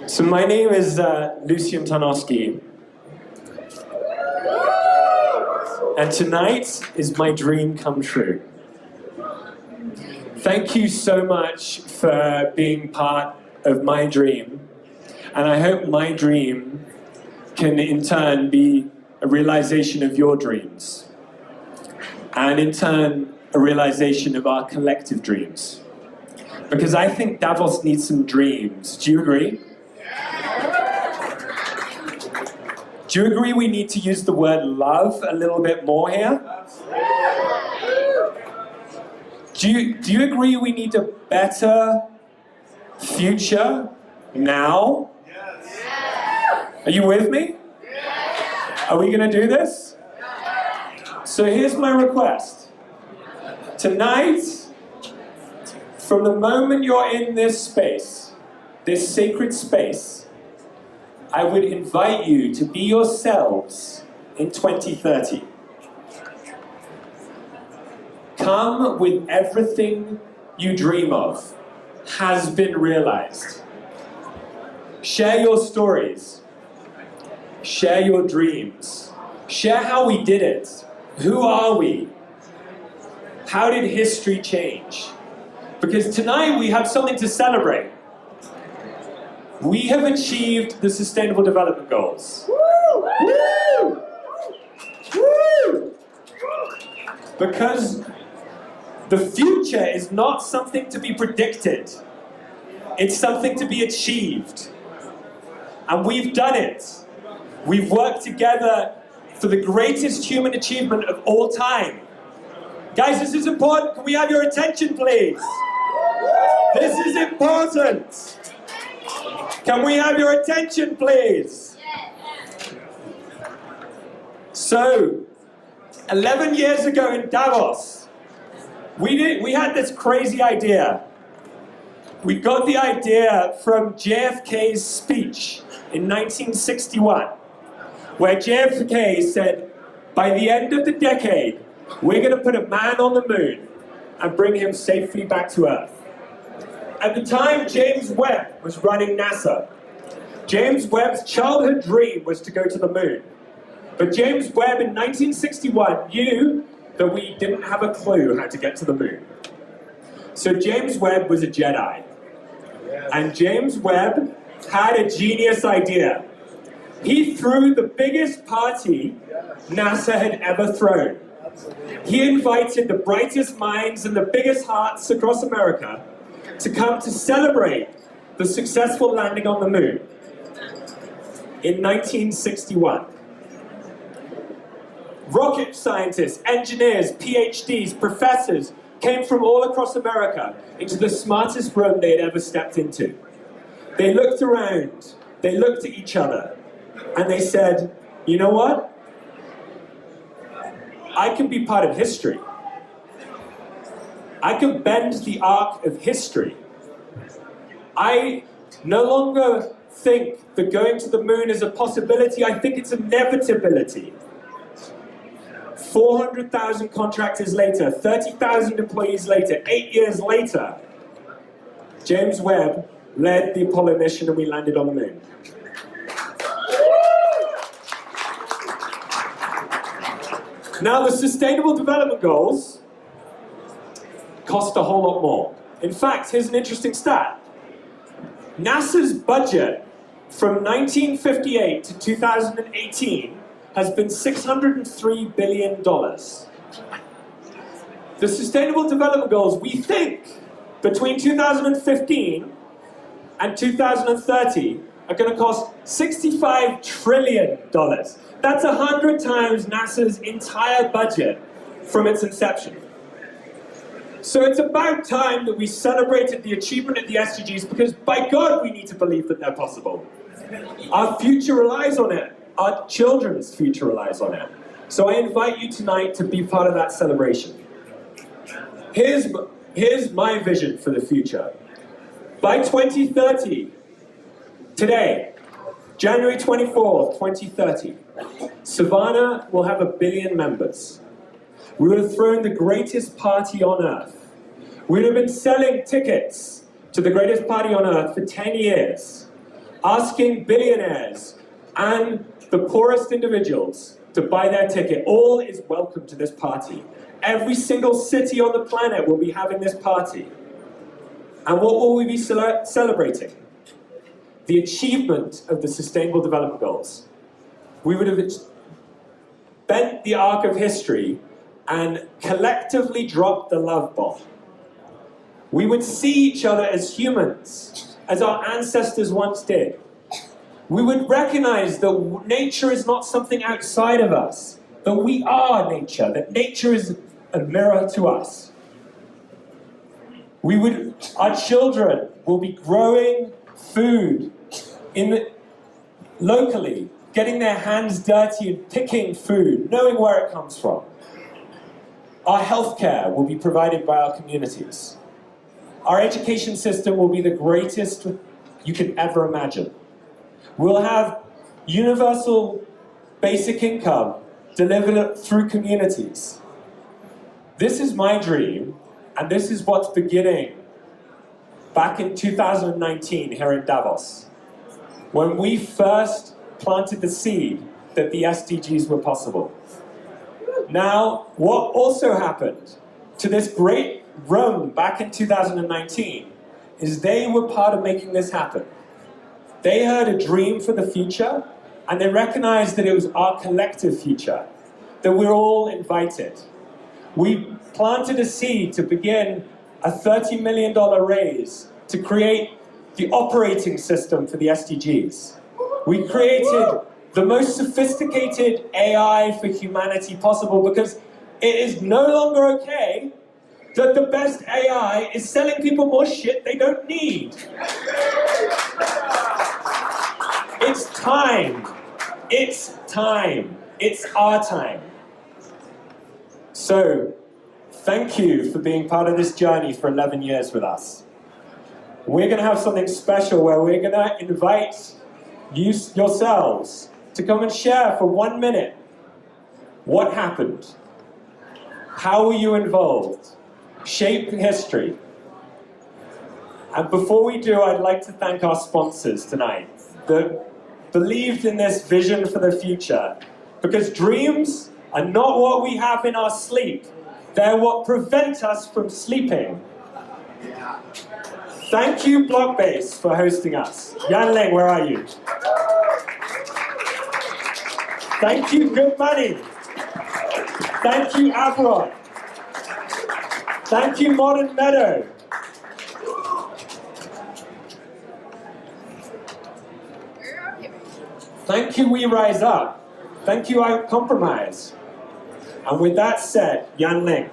So my name is Lucian Tarnowski, and tonight is my dream come true. Thank you so much for being part of my dream, and I hope my dream can in turn be a realization of your dreams, and in turn a realization of our collective dreams. Because I think Davos needs some dreams. Do you agree? Do you agree we need to use the word love a little bit more here? Do you agree we need a better future now? Are you with me? Are we going to do this? So here's my request. Tonight, from the moment you're in this space, this sacred space, I would invite you to be yourselves in 2030. Come with everything you dream of has been realized. Share your stories. Share your dreams. Share how we did it. Who are we? How did history change? Because tonight we have something to celebrate. We have achieved the Sustainable Development Goals. Woo! Woo! Woo! Because the future is not something to be predicted. It's something to be achieved. And we've done it. We've worked together for the greatest human achievement of all time. Guys, this is important. Can we have your attention, please? This is important. Can we have your attention, please? So, 11 years ago in Davos, we had this crazy idea. We got the idea from JFK's speech in 1961, where JFK said, by the end of the decade, we're going to put a man on the moon and bring him safely back to Earth. At the time, James Webb was running NASA. James Webb's childhood dream was to go to the moon. But James Webb in 1961 knew that we didn't have a clue how to get to the moon. So James Webb was a Jedi. And James Webb had a genius idea. He threw the biggest party NASA had ever thrown. He invited the brightest minds and the biggest hearts across America to come to celebrate the successful landing on the moon in 1961. Rocket scientists, engineers, PhDs, professors came from all across America into the smartest room they'd ever stepped into. They looked around, they looked at each other, and they said, you know what? I can be part of history. I can bend the arc of history. I no longer think that going to the moon is a possibility, I think it's an inevitability. 400,000 contractors later, 30,000 employees later, 8 years later, James Webb led the Apollo mission and we landed on the moon. Now, the Sustainable Development Goals cost a whole lot more. In fact, here's an interesting stat. NASA's budget from 1958 to 2018 has been $603 billion. The Sustainable Development Goals, we think, between 2015 and 2030 are going to cost $65 trillion. That's 100 times NASA's entire budget from its inception. So it's about time that we celebrated the achievement of the SDGs, because by God we need to believe that they're possible. Our future relies on it. Our children's future relies on it. So I invite you tonight to be part of that celebration. Here's my vision for the future. By 2030, today, January 24th, 2030, Civana will have 1 billion members. We would have thrown the greatest party on earth. We would have been selling tickets to the greatest party on earth for 10 years. asking billionaires and the poorest individuals to buy their ticket. All is welcome to this party. Every single city on the planet will be having this party. And what will we be celebrating? The achievement of the Sustainable Development Goals. We would have bent the arc of history and collectively dropped the love bomb. We would see each other as humans, as our ancestors once did. We would recognize that nature is not something outside of us, that we are nature, that nature is a mirror to us. Our children will be growing food locally, getting their hands dirty and picking food, knowing where it comes from. Our healthcare will be provided by our communities. Our education system will be the greatest you could ever imagine. We'll have universal basic income delivered through communities. This is my dream, and this is what's beginning back in 2019 here in Davos, when we first planted the seed that the SDGs were possible. Now, what also happened to this great room back in 2019 is they were part of making this happen. They heard a dream for the future, and they recognized that it was our collective future, that we're all invited. We planted a seed to begin a $30 million raise to create the operating system for the SDGs. We created the most sophisticated AI for humanity possible, because it is no longer okay that the best AI is selling people more shit they don't need. It's time. It's time. It's our time. So, thank you for being part of this journey for 11 years with us. We're going to have something special where we're going to invite you yourselves to come and share for 1 minute what happened. How were you involved? Shape history. And before we do, I'd like to thank our sponsors tonight that believed in this vision for the future. Because dreams are not what we have in our sleep. They're what prevent us from sleeping. Thank you, Blockbase, for hosting us. Yan Ling, where are you? Thank you, Good Money. Thank you, Avalon. Thank you, Modern Meadow. Thank you, We Rise Up. Thank you, I Compromise. And with that said, Yan Ling.